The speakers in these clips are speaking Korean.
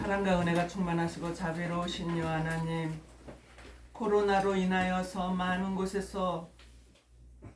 사랑과 은혜가 충만하시고 자비로우신 여 하나님, 코로나로 인하여서 많은 곳에서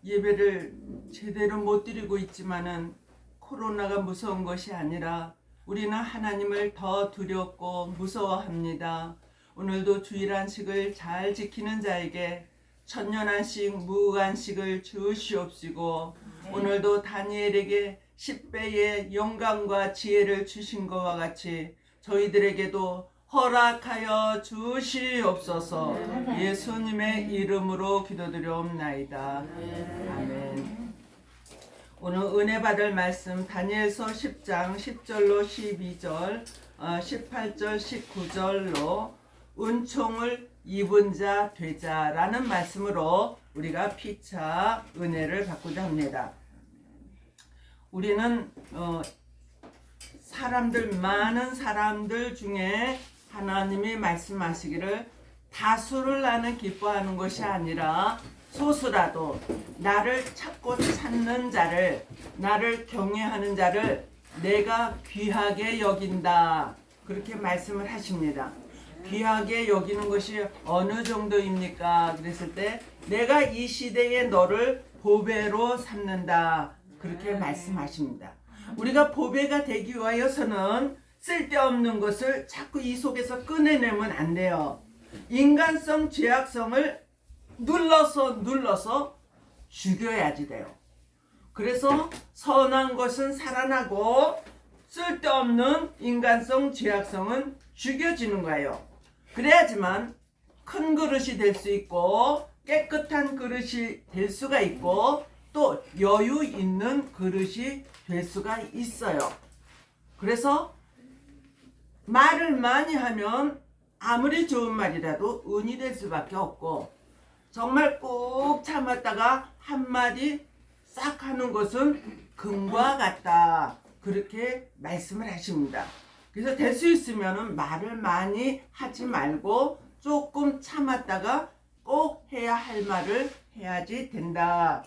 예배를 제대로 못 드리고 있지만은 코로나가 무서운 것이 아니라 우리는 하나님을 더 두렵고 무서워합니다. 오늘도 주일 안식을 잘 지키는 자에게 천년 안식 무안식을 주시옵시고, 오늘도 다니엘에게 10배의 영광과 지혜를 주신 것과 같이 저희들에게도 허락하여 주시옵소서. 예수님의 이름으로 기도드려옵나이다. 아멘. 오늘 은혜 받을 말씀 다니엘서 10장 10절로 12절, 18절 19절로 은총을 입은 자 되자라는 말씀으로 우리가 피차 은혜를 받고자 합니다. 우리는 많은 사람들 중에 하나님이 말씀하시기를 다수를 나는 기뻐하는 것이 아니라 소수라도 나를 찾고 찾는 자를, 나를 경외하는 자를 내가 귀하게 여긴다, 그렇게 말씀을 하십니다. 귀하게 여기는 것이 어느 정도입니까? 그랬을 때 내가 이 시대에 너를 보배로 삼는다, 그렇게 말씀하십니다. 우리가 보배가 되기 위하여서는 쓸데없는 것을 자꾸 이 속에서 꺼내내면 안 돼요. 인간성 죄악성을 눌러서 죽여야지 돼요. 그래서 선한 것은 살아나고 쓸데없는 인간성 죄악성은 죽여지는 거예요. 그래야지만 큰 그릇이 될 수 있고 깨끗한 그릇이 될 수가 있고 또 여유 있는 그릇이 될 수가 있어요. 그래서 말을 많이 하면 아무리 좋은 말이라도 은이 될 수밖에 없고, 정말 꾹 참았다가 한마디 싹 하는 것은 금과 같다, 그렇게 말씀을 하십니다. 그래서 될 수 있으면 말을 많이 하지 말고 조금 참았다가 꼭 해야 할 말을 해야지 된다.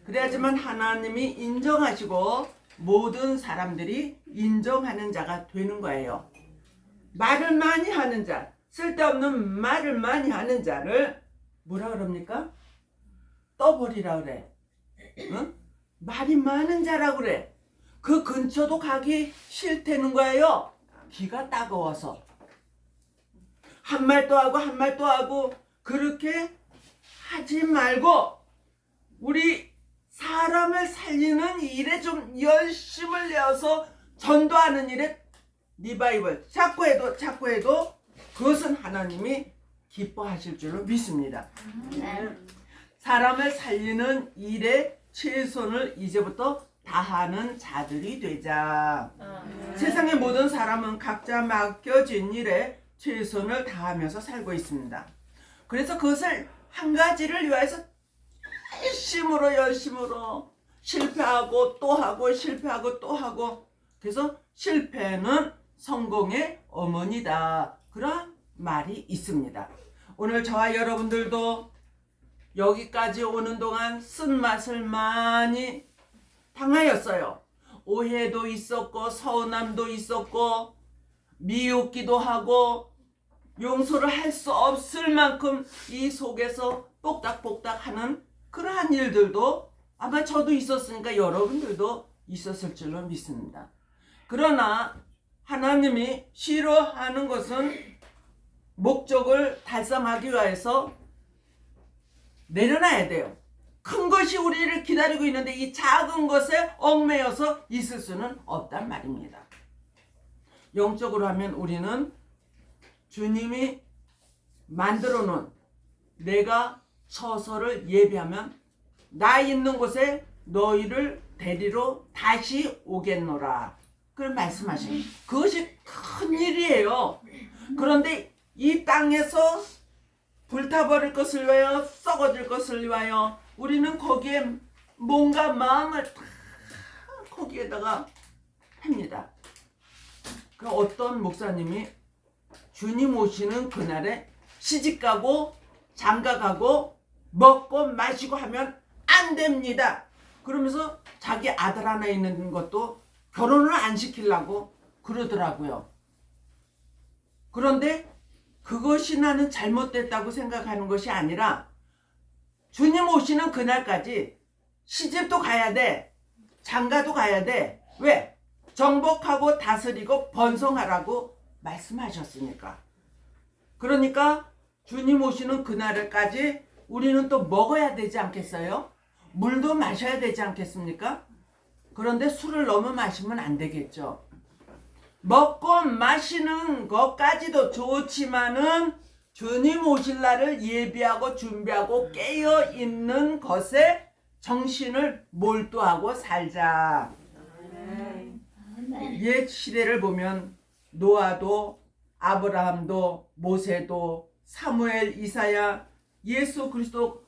그래야지만 하나님이 인정하시고 모든 사람들이 인정하는 자가 되는 거예요. 말을 많이 하는 자, 쓸데없는 말을 많이 하는 자를 뭐라 그럽니까? 떠버리라 그래. 응? 말이 많은 자라 그래. 그 근처도 가기 싫다는 거예요. 귀가 따가워서. 한 말 또 하고 한 말 또 하고 그렇게 하지 말고 우리 사람을 살리는 일에 좀 열심을 내어서 전도하는 일에 리바이벌 자꾸 해도 그것은 하나님이 기뻐하실 줄로 믿습니다. 사람을 살리는 일에 최선을 이제부터 다하는 자들이 되자. 세상의 모든 사람은 각자 맡겨진 일에 최선을 다하면서 살고 있습니다. 그래서 그것을 한 가지를 위해서 열심으로 실패하고 또 하고 실패하고 또 하고, 그래서 실패는 성공의 어머니다, 그런 말이 있습니다. 오늘 저와 여러분들도 여기까지 오는 동안 쓴맛을 많이 당하였어요. 오해도 있었고 서운함도 있었고 미웃기도 하고 용서를 할 수 없을 만큼 이 속에서 똑딱똑딱 하는 그러한 일들도 아마 저도 있었으니까 여러분들도 있었을 줄로 믿습니다. 그러나 하나님이 싫어하는 것은 목적을 달성하기 위해서 내려놔야 돼요. 큰 것이 우리를 기다리고 있는데 이 작은 것에 얽매여서 있을 수는 없단 말입니다. 영적으로 하면 우리는 주님이 만들어 놓은, 내가 처소를 예비하면 나 있는 곳에 너희를 데리러 다시 오겠노라, 그런 말씀하십니다. 그것이 큰 일이에요. 그런데 이 땅에서 불타버릴 것을 위하여, 썩어질 것을 위하여 우리는 거기에 뭔가 마음을 다 거기에다가 합니다. 그 어떤 목사님이 주님 오시는 그날에 시집가고 장가가고 먹고 마시고 하면 안 됩니다. 그러면서 자기 아들 하나 있는 것도 결혼을 안 시키려고 그러더라고요. 그런데 그것이 나는 잘못됐다고 생각하는 것이 아니라 주님 오시는 그날까지 시집도 가야 돼. 장가도 가야 돼. 왜? 정복하고 다스리고 번성하라고 말씀하셨으니까. 그러니까 주님 오시는 그날까지 우리는 또 먹어야 되지 않겠어요? 물도 마셔야 되지 않겠습니까? 그런데 술을 너무 마시면 안 되겠죠. 먹고 마시는 것까지도 좋지만은 주님 오실 날을 예비하고 준비하고 깨어 있는 것에 정신을 몰두하고 살자. 옛 시대를 보면 노아도 아브라함도 모세도 사무엘 이사야 예수 그리스도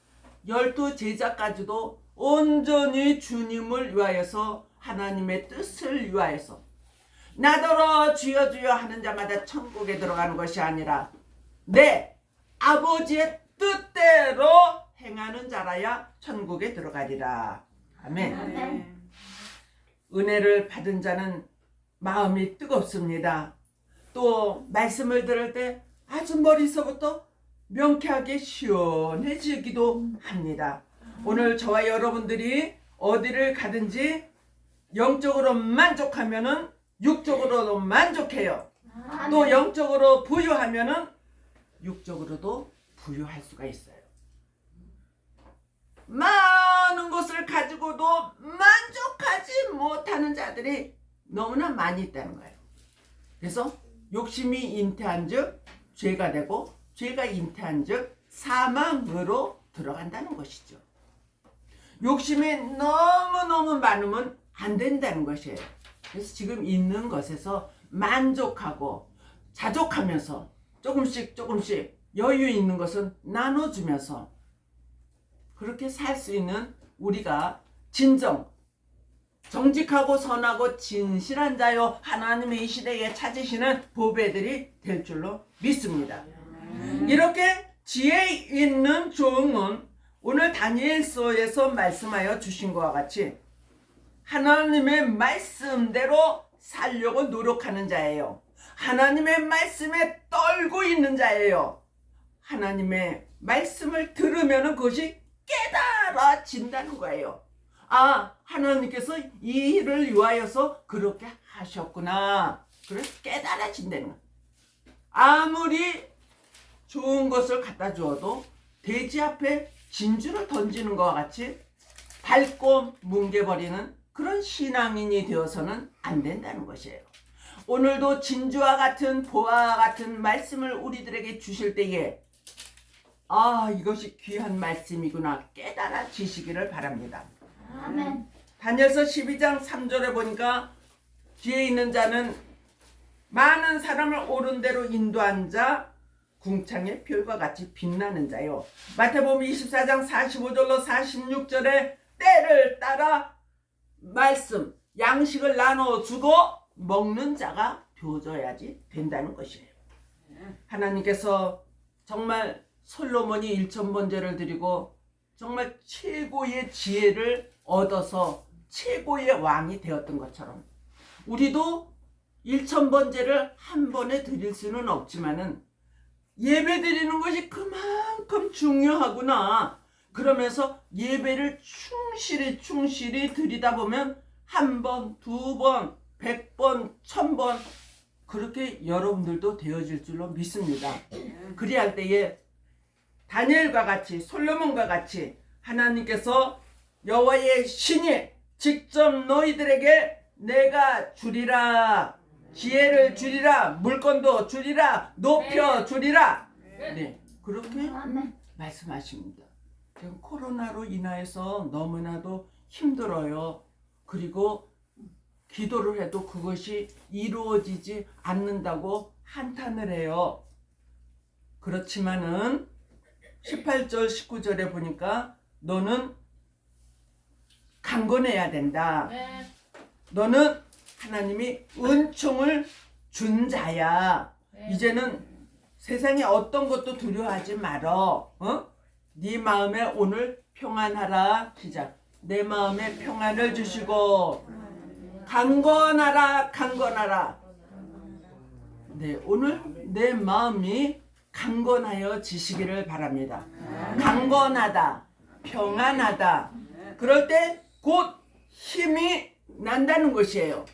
12 제자까지도 온전히 주님을 위하여서 하나님의 뜻을 위하여서 나더러 주여 주여 하는 자마다 천국에 들어가는 것이 아니라 내 아버지의 뜻대로 행하는 자라야 천국에 들어가리라. 아멘. 아멘. 은혜를 받은 자는 마음이 뜨겁습니다. 또 말씀을 들을 때 아주 머리서부터 명쾌하게 시원해지기도 합니다. 오늘 저와 여러분들이 어디를 가든지 영적으로 만족하면은 육적으로도 만족해요. 또 영적으로 부유하면은 육적으로도 부유할 수가 있어요. 많은 것을 가지고도 만족하지 못하는 자들이 너무나 많이 있다는 거예요. 그래서 욕심이 잉태한 즉 죄가 되고 죄가 잉태한 즉 사망으로 들어간다는 것이죠. 욕심이 너무너무 많으면 안 된다는 것이에요. 그래서 지금 있는 것에서 만족하고 자족하면서 조금씩 여유 있는 것은 나눠주면서 그렇게 살 수 있는 우리가 진정 정직하고 선하고 진실한 자요 하나님의 이 시대에 찾으시는 보배들이 될 줄로 믿습니다. 이렇게 지혜 있는 종은 오늘 다니엘서에서 말씀하여 주신 것과 같이 하나님의 말씀대로 살려고 노력하는 자예요. 하나님의 말씀에 떨고 있는 자예요. 하나님의 말씀을 들으면 그것이 깨달아진다는 거예요. 아, 하나님께서 이 일을 위하여서 그렇게 하셨구나. 그래서 깨달아진다는 거예요. 아무리 좋은 것을 갖다 주어도 돼지 앞에 진주를 던지는 것과 같이 밟고 뭉개버리는 그런 신앙인이 되어서는 안 된다는 것이에요. 오늘도 진주와 같은 보화와 같은 말씀을 우리들에게 주실 때에 아, 이것이 귀한 말씀이구나 깨달아지시기를 바랍니다. 아멘. 다니엘서 12장 3절에 보니까 뒤에 있는 자는 많은 사람을 옳은 대로 인도한 자 궁창의 별과 같이 빛나는 자요. 마태복음 24장 45절로 46절에 때를 따라 말씀, 양식을 나눠주고 먹는 자가 되어져야지 된다는 것이에요. 하나님께서 정말 솔로몬이 1000번제를 드리고 정말 최고의 지혜를 얻어서 최고의 왕이 되었던 것처럼 우리도 1000번제를 한 번에 드릴 수는 없지만은 예배 드리는 것이 그만큼 중요하구나. 그러면서 예배를 충실히 드리다 보면 한 번, 두 번, 100번, 1000번 그렇게 여러분들도 되어질 줄로 믿습니다. 그리할 때에 다니엘과 같이 솔로몬과 같이 하나님께서 여호와의 신이 직접 너희들에게 내가 주리라 지혜를 주리라 물건도 주리라 높여 주리라 네 그렇게 말씀하십니다. 지금 코로나로 인하여서 너무나도 힘들어요. 그리고 기도를 해도 그것이 이루어지지 않는다고 한탄을 해요. 그렇지만은 18절 19절에 보니까 너는 강건해야 된다. 너는 하나님이 은총을 준 자야. 이제는 세상에 어떤 것도 두려워하지 말어. 네 마음에 오늘 평안하라. 시작. 내 마음에 평안을 주시고 강건하라. 네, 오늘 내 마음이 강건하여 지시기를 바랍니다. 강건하다, 평안하다. 그럴 때 곧 힘이 난다는 것이에요.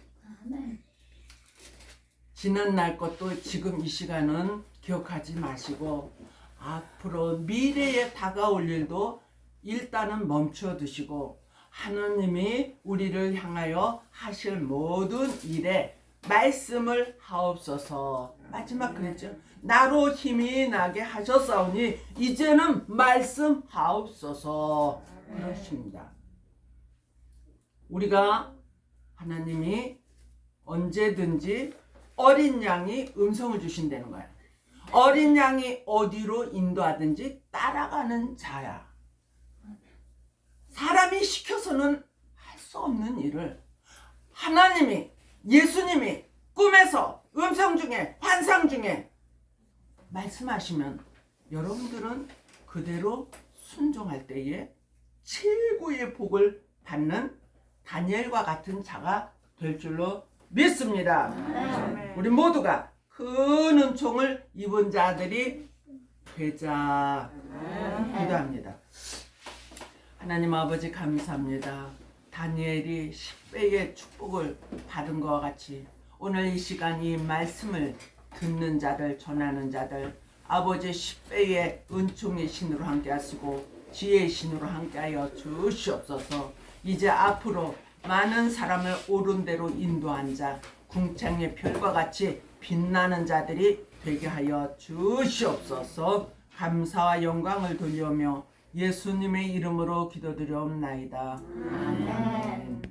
지난 날 것도 지금 이 시간은 기억하지 마시고 앞으로 미래에 다가올 일도 일단은 멈춰 두시고 하나님이 우리를 향하여 하실 모든 일에 말씀을 하옵소서. 마지막 그랬죠. 나로 힘이 나게 하셨사오니 이제는 말씀하옵소서. 그렇습니다. 우리가 하나님이 언제든지 어린 양이 음성을 주신다는 거야. 어린 양이 어디로 인도하든지 따라가는 자야. 사람이 시켜서는 할 수 없는 일을 하나님이, 예수님이 꿈에서, 음성 중에, 환상 중에 말씀하시면 여러분들은 그대로 순종할 때에 최고의 복을 받는 다니엘과 같은 자가 될 줄로 믿습니다. 우리 모두가 큰 은총을 입은 자들이 되자 기도합니다. 하나님 아버지 감사합니다. 다니엘이 10배의 축복을 받은 것과 같이 오늘 이 시간 이 말씀을 듣는 자들, 전하는 자들 아버지 10배의 은총의 신으로 함께 하시고 지혜의 신으로 함께 하여 주시옵소서. 이제 앞으로 많은 사람을 옳은 대로 인도한 자, 궁창의 별과 같이 빛나는 자들이 되게 하여 주시옵소서. 감사와 영광을 돌려며 예수님의 이름으로 기도드려옵나이다. 아멘.